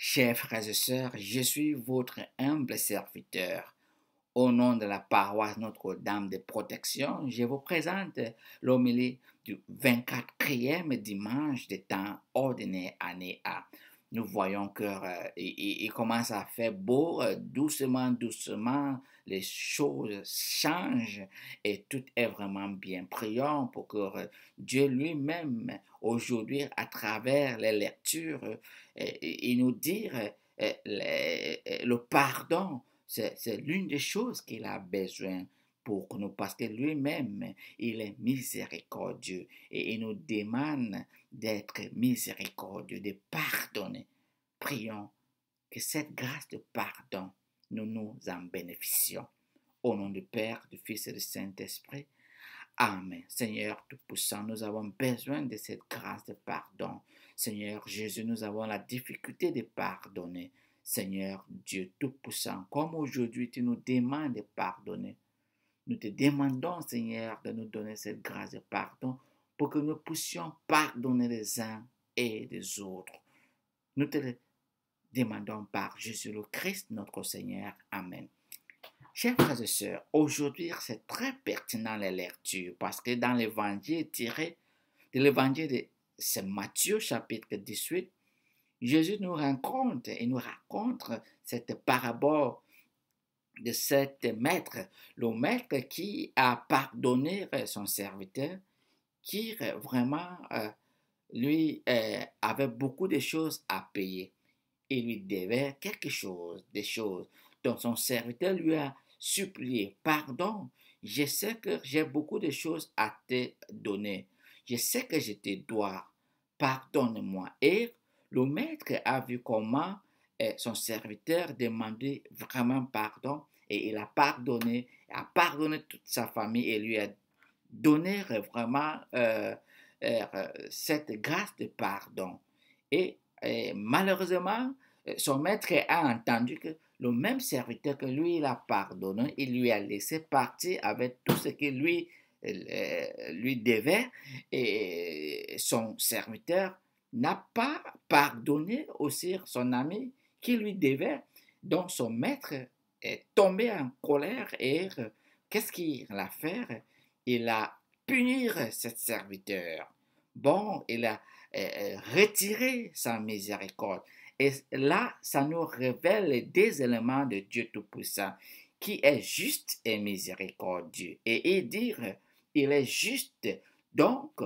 Chers frères et sœurs, je suis votre humble serviteur. Au nom de la paroisse Notre-Dame de Protection, je vous présente l'homélie du 24e dimanche des temps ordinaires année A. Nous voyons qu'il commence à faire beau, doucement, doucement, les choses changent et tout est vraiment bien. Prions pour que Dieu lui-même, aujourd'hui, à travers les lectures, il nous dire le pardon. C'est l'une des choses qu'il a besoin pour nous, parce que lui-même, il est miséricordieux et il nous demande d'être miséricordieux, de pardonner. Prions que cette grâce de pardon, nous en bénéficions. Au nom du Père, du Fils et du Saint-Esprit. Amen. Seigneur Tout-Puissant, nous avons besoin de cette grâce de pardon. Seigneur Jésus, nous avons la difficulté de pardonner. Seigneur Dieu Tout-Puissant, comme aujourd'hui tu nous demandes de pardonner, nous te demandons, Seigneur, de nous donner cette grâce de pardon pour que nous puissions pardonner les uns et les autres. Nous te le demandons par Jésus le Christ, notre Seigneur. Amen. Chers frères et sœurs, aujourd'hui c'est très pertinent les lectures parce que dans l'évangile tiré de l'évangile de Saint Matthieu chapitre 18, Jésus nous rencontre et nous raconte cette parabole de cet maître, le maître qui a pardonné son serviteur, qui vraiment lui avait beaucoup de choses à payer. Il lui devait quelque chose, des choses. Donc son serviteur lui a supplié, pardon, je sais que j'ai beaucoup de choses à te donner. Je sais que je te dois. Pardonne-moi. Et le maître a vu comment son serviteur demandait vraiment pardon et il a pardonné toute sa famille et lui a donné vraiment cette grâce de pardon. Et malheureusement, son maître a entendu que le même serviteur que lui, il a pardonné, il lui a laissé partir avec tout ce qu'il lui devait, et son serviteur n'a pas pardonné aussi son ami qui lui devait. Donc son maître est tombé en colère et qu'est-ce qu'il a fait? Il a puni cet serviteur. Bon, il a retiré sa miséricorde. Et là, ça nous révèle des éléments de Dieu Tout-Puissant, qui est juste et miséricordieux. Et dire, il est juste. Donc,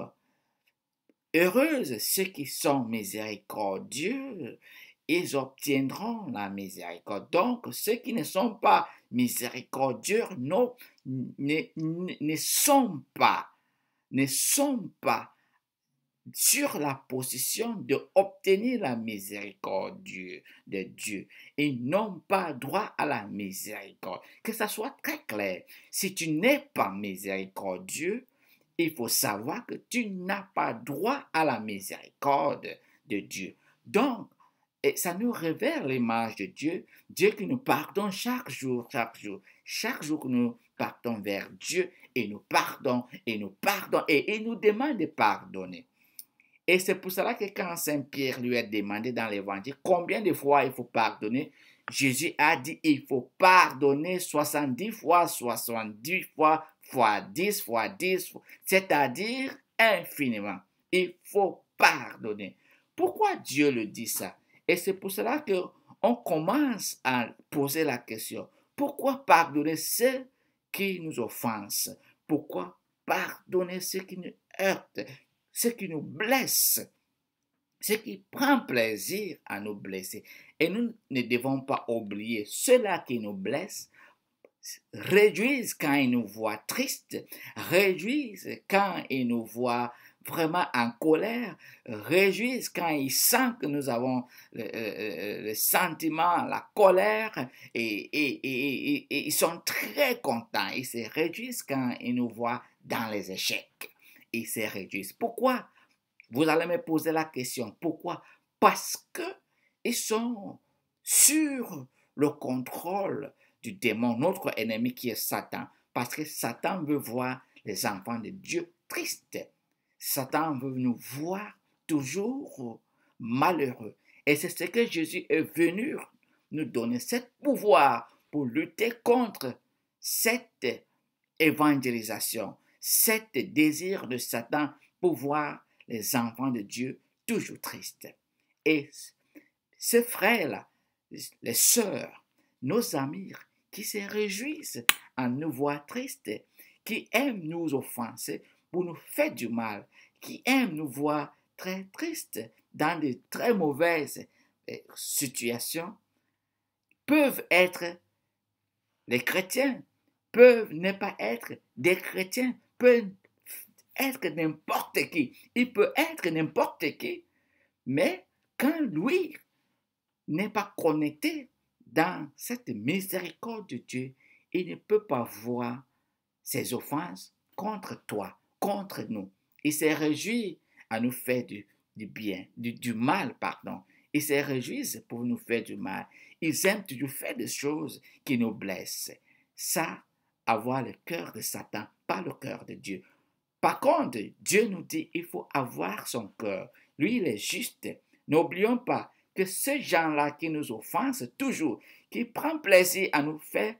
heureuses ceux qui sont miséricordieux, ils obtiendront la miséricorde. Donc, ceux qui ne sont pas miséricordieux ne sont pas sur la position d'obtenir la miséricorde de Dieu. Ils n'ont pas droit à la miséricorde. Que ça soit très clair. Si tu n'es pas miséricordieux, il faut savoir que tu n'as pas droit à la miséricorde de Dieu. Donc, et ça nous révèle l'image de Dieu, Dieu qui nous pardonne chaque jour, chaque jour que nous partons vers Dieu, et nous pardonne, et il nous demande de pardonner. Et c'est pour cela que quand Saint Pierre lui a demandé dans l'évangile combien de fois il faut pardonner, Jésus a dit il faut pardonner 70 fois, 70 fois, fois 10, c'est-à-dire infiniment. Il faut pardonner. Pourquoi Dieu le dit ça? Et c'est pour cela qu'on commence à poser la question. Pourquoi pardonner ceux qui nous offensent? Pourquoi pardonner ceux qui nous heurtent, ceux qui nous blessent, ceux qui prennent plaisir à nous blesser? Et nous ne devons pas oublier ceux-là qui nous blessent, réjouissent quand ils nous voient tristes, réjouissent quand ils nous voient vraiment en colère, réjouissent quand ils sentent que nous avons le sentiment, la colère, et ils sont très contents. Ils se réjouissent quand ils nous voient dans les échecs. Ils se réjouissent. Pourquoi? Vous allez me poser la question. Pourquoi? Parce que ils sont sur le contrôle du démon, notre ennemi qui est Satan. Parce que Satan veut voir les enfants de Dieu tristes. Satan veut nous voir toujours malheureux. Et c'est ce que Jésus est venu nous donner, ce pouvoir pour lutter contre cette évangélisation, cet désir de Satan pour voir les enfants de Dieu toujours tristes. Et ces frères-là, les sœurs, nos amis qui se réjouissent en nous voir tristes, qui aiment nous offenser pour nous faire du mal, qui aiment nous voir très tristes dans de très mauvaises situations, peuvent être les chrétiens, peuvent ne pas être des chrétiens, peuvent être n'importe qui. Il peut être n'importe qui, mais quand lui n'est pas connecté dans cette miséricorde de Dieu, il ne peut pas voir ses offenses contre toi, contre nous. Il se réjouit à nous faire du bien, du mal, pardon. Ils se réjouissent pour nous faire du mal. Ils aiment toujours faire des choses qui nous blessent. Ça, avoir le cœur de Satan, pas le cœur de Dieu. Par contre, Dieu nous dit qu'il faut avoir son cœur. Lui, il est juste. N'oublions pas que ces gens-là qui nous offensent toujours, qui prennent plaisir à nous faire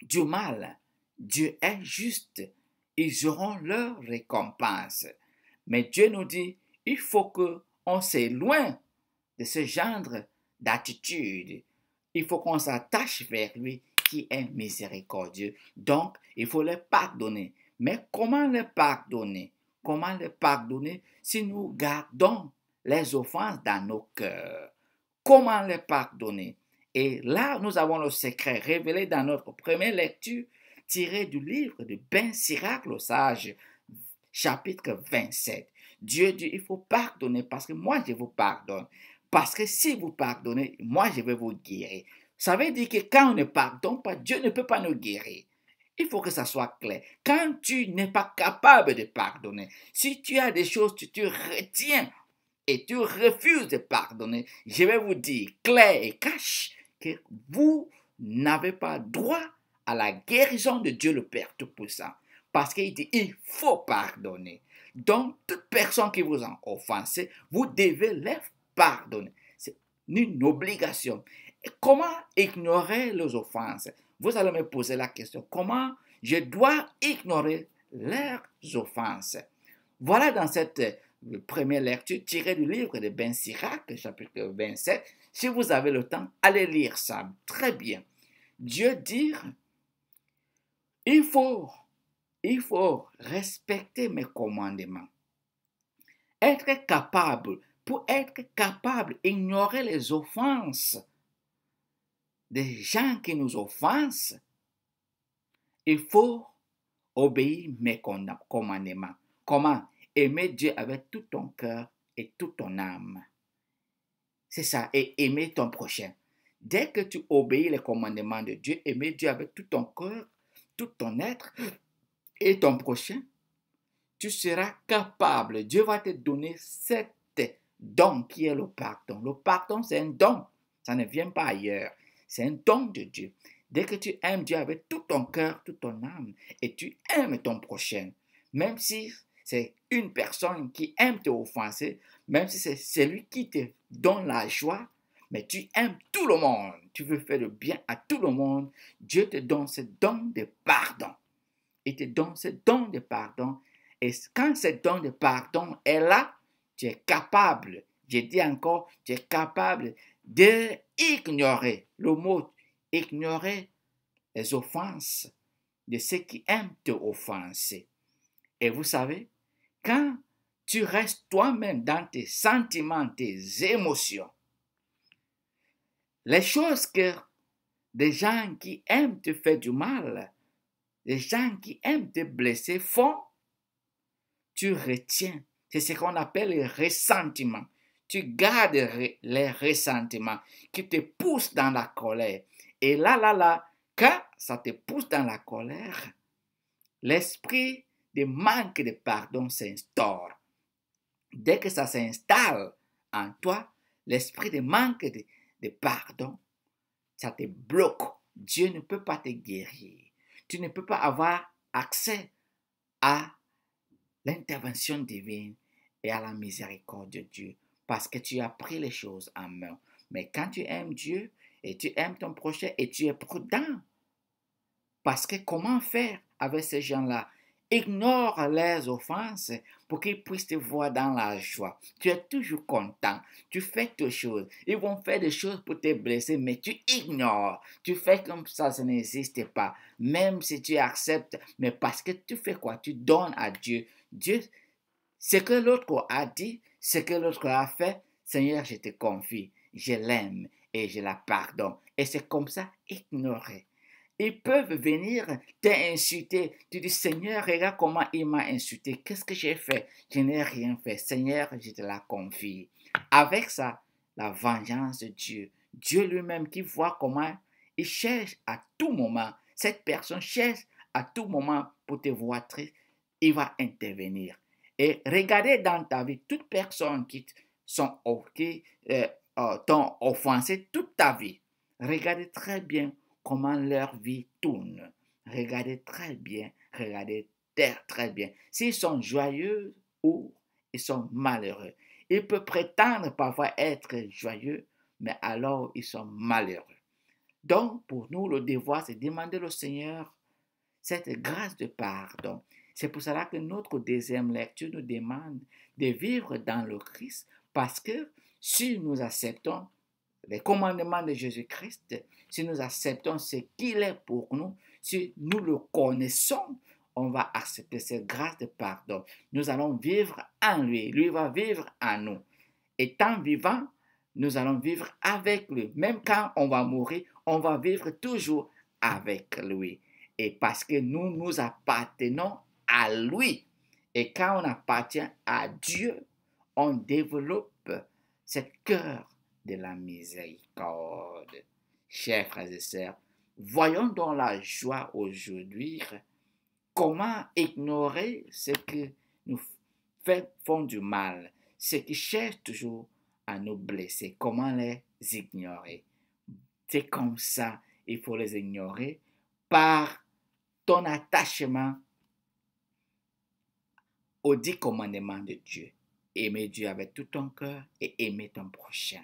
du mal, Dieu est juste. Ils auront leur récompense. Mais Dieu nous dit, il faut qu'on s'éloigne de ce genre d'attitude. Il faut qu'on s'attache vers lui qui est miséricordieux. Donc, il faut le pardonner. Mais comment le pardonner? Comment le pardonner si nous gardons les offenses dans nos cœurs? Comment le pardonner? Et là, nous avons le secret révélé dans notre première lecture, tiré du livre de Ben Sirach le sage, chapitre 27. Dieu dit, il faut pardonner parce que moi, je vous pardonne. Parce que si vous pardonnez, moi, je vais vous guérir. Ça veut dire que quand on ne pardonne pas, Dieu ne peut pas nous guérir. Il faut que ça soit clair. Quand tu n'es pas capable de pardonner, si tu as des choses que tu retiens et tu refuses de pardonner, je vais vous dire clair et cash que vous n'avez pas droit à la guérison de Dieu le Père Tout-Puissant. Parce qu'il dit, il faut pardonner. Donc, toute personne qui vous a offensé, vous devez les pardonner. C'est une obligation. Et comment ignorer les offenses? Vous allez me poser la question, comment je dois ignorer leurs offenses? Voilà dans cette première lecture tirée du livre de Ben Sirach, chapitre 27. Si vous avez le temps, allez lire ça. Très bien. Dieu dit, il faut respecter mes commandements. Pour être capable d'ignorer les offenses des gens qui nous offensent, il faut obéir mes commandements. Comment? Aimer Dieu avec tout ton cœur et toute ton âme. C'est ça, et aimer ton prochain. Dès que tu obéis les commandements de Dieu, aimer Dieu avec tout ton cœur, tout ton être et ton prochain, tu seras capable. Dieu va te donner cet don qui est le pardon. Le pardon, c'est un don. Ça ne vient pas ailleurs. C'est un don de Dieu. Dès que tu aimes Dieu avec tout ton cœur, toute ton âme, et tu aimes ton prochain, même si c'est une personne qui aime te offenser, même si c'est celui qui te donne la joie, mais tu aimes tout le monde, tu veux faire le bien à tout le monde, Dieu te donne ce don de pardon. Il te donne ce don de pardon. Et quand ce don de pardon est là, tu es capable, je dis encore, tu es capable d'ignorer, le mot ignorer les offenses de ceux qui aiment te offenser. Et vous savez, quand tu restes toi-même dans tes sentiments, tes émotions, les choses que des gens qui aiment te faire du mal, les gens qui aiment te blesser font, tu retiens. C'est ce qu'on appelle le ressentiment. Tu gardes les ressentiments qui te poussent dans la colère. Et là, quand ça te pousse dans la colère, l'esprit de manque de pardon s'instaure. Dès que ça s'installe en toi, l'esprit de manque de pardon, ça te bloque. Dieu ne peut pas te guérir. Tu ne peux pas avoir accès à l'intervention divine et à la miséricorde de Dieu. parce que tu as pris les choses en main. Mais quand tu aimes Dieu et tu aimes ton prochain et tu es prudent, parce que comment faire avec ces gens-là? Ignore leurs offenses pour qu'ils puissent te voir dans la joie. Tu es toujours content. Tu fais toutes choses. Ils vont faire des choses pour te blesser, mais tu ignores. Tu fais comme ça n'existe pas. Même si tu acceptes, mais parce que tu fais quoi? Tu donnes à Dieu. Dieu, ce que l'autre a dit, ce que l'autre a fait, Seigneur, je te confie. Je l'aime et je la pardonne. Et c'est comme ça, ignorer. Ils peuvent venir t'insulter. Tu dis, Seigneur, regarde comment il m'a insulté. Qu'est-ce que j'ai fait? Je n'ai rien fait. Seigneur, je te la confie. Avec ça, la vengeance de Dieu. Dieu lui-même qui voit comment il cherche à tout moment. Cette personne cherche à tout moment pour te voir triste. Il va intervenir. Et regardez dans ta vie, toute personne qui t'ont offensé toute ta vie. Regardez très bien comment leur vie tourne. Regardez très bien, regardez très bien. S'ils sont joyeux ou ils sont malheureux. Ils peuvent prétendre parfois être joyeux, mais alors ils sont malheureux. Donc, pour nous, le devoir, c'est demander au Seigneur cette grâce de pardon. C'est pour cela que notre deuxième lecture nous demande de vivre dans le Christ, parce que si nous acceptons les commandements de Jésus-Christ, si nous acceptons ce qu'il est pour nous, si nous le connaissons, on va accepter cette grâce de pardon. Nous allons vivre en lui, lui va vivre en nous. Étant vivant, nous allons vivre avec lui. Même quand on va mourir, on va vivre toujours avec lui. Et parce que nous appartenons à lui. Et quand on appartient à Dieu, on développe ce cœur de la miséricorde. Chers frères et sœurs, voyons dans la joie aujourd'hui comment ignorer ce qui nous font du mal, ceux qui cherchent toujours à nous blesser, comment les ignorer. C'est comme ça, il faut les ignorer par ton attachement aux 10 commandements de Dieu. Aimer Dieu avec tout ton cœur et aimer ton prochain.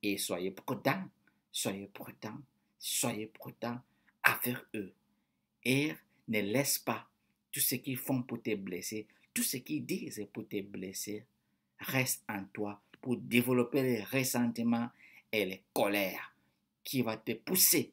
Et soyez prudents, soyez prudents, soyez prudents avec eux. Et ne laisse pas tout ce qu'ils font pour te blesser, tout ce qu'ils disent pour te blesser, reste en toi pour développer les ressentiments et les colères qui vont te pousser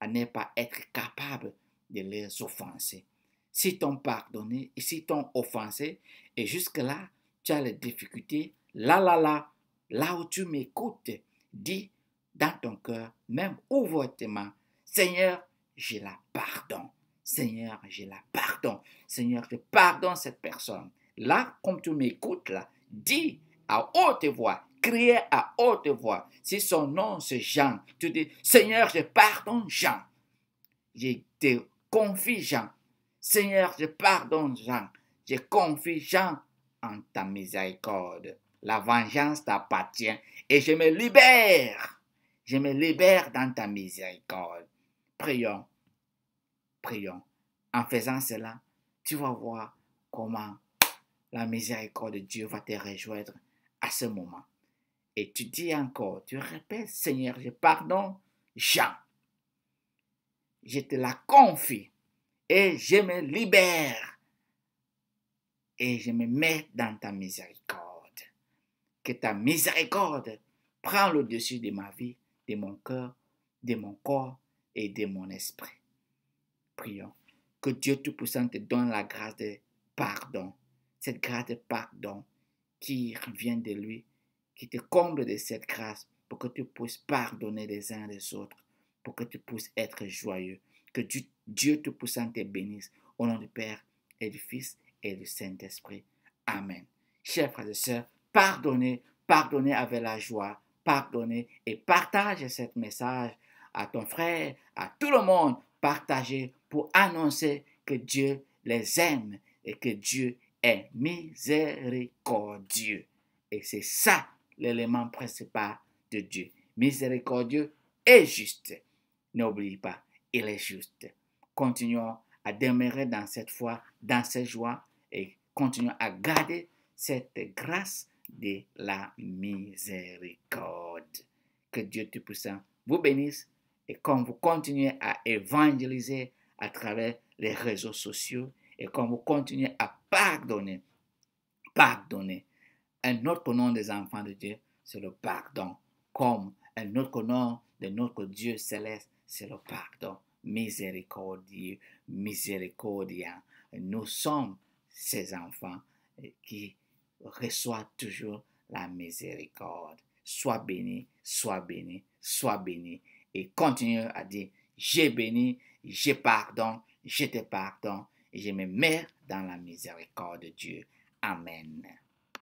à ne pas être capable de les offenser. Si t'ont pardonné et si t'ont offensé, et jusque-là, tu as les difficultés, là où tu m'écoutes, dis dans ton cœur, même ouvertement, Seigneur, je la pardonne. Seigneur, je la pardonne. Seigneur, je pardonne cette personne. Là, comme tu m'écoutes, là, dis à haute voix, criez à haute voix. Si son nom c'est Jean, tu dis, Seigneur, je pardonne Jean. Je te confie Jean. Seigneur, je pardonne Jean. Je confie Jean en ta miséricorde. La vengeance t'appartient et je me libère. Je me libère dans ta miséricorde. Prions, prions. En faisant cela, tu vas voir comment la miséricorde de Dieu va te rejoindre à ce moment. Et tu dis encore, tu répètes, Seigneur, je pardonne Jean. Je te la confie et je me libère et je me mets dans ta miséricorde. Que ta miséricorde prenne le dessus de ma vie, de mon cœur, de mon corps et de mon esprit. Prions. Que Dieu Tout-Puissant te donne la grâce de pardon. Cette grâce de pardon qui vient de lui, qui te comble de cette grâce pour que tu puisses pardonner les uns les autres, pour que tu puisses être joyeux. Que Dieu Tout-Puissant te bénisse. Au nom du Père et du Fils et du Saint-Esprit. Amen. Chers frères et sœurs, pardonnez avec la joie, pardonnez et partage ce message à ton frère, à tout le monde. Partagez pour annoncer que Dieu les aime et que Dieu est miséricordieux. Et c'est ça l'élément principal de Dieu. Miséricordieux et juste. N'oublie pas, il est juste. Continuons à demeurer dans cette foi, dans cette joie et continuons à garder cette grâce de la miséricorde. Que Dieu Tout-Puissant vous bénisse et comme vous continuez à évangéliser à travers les réseaux sociaux et comme vous continuez à pardonner, un autre nom des enfants de Dieu, c'est le pardon. Comme un autre nom de notre Dieu céleste, c'est le pardon. Miséricordieux, miséricordia. Nous sommes ces enfants qui reçoivent toujours la miséricorde. Sois béni, sois béni, sois béni. Et continue à dire, j'ai béni, j'ai pardon, je te pardonne et je me mets dans la miséricorde de Dieu. Amen.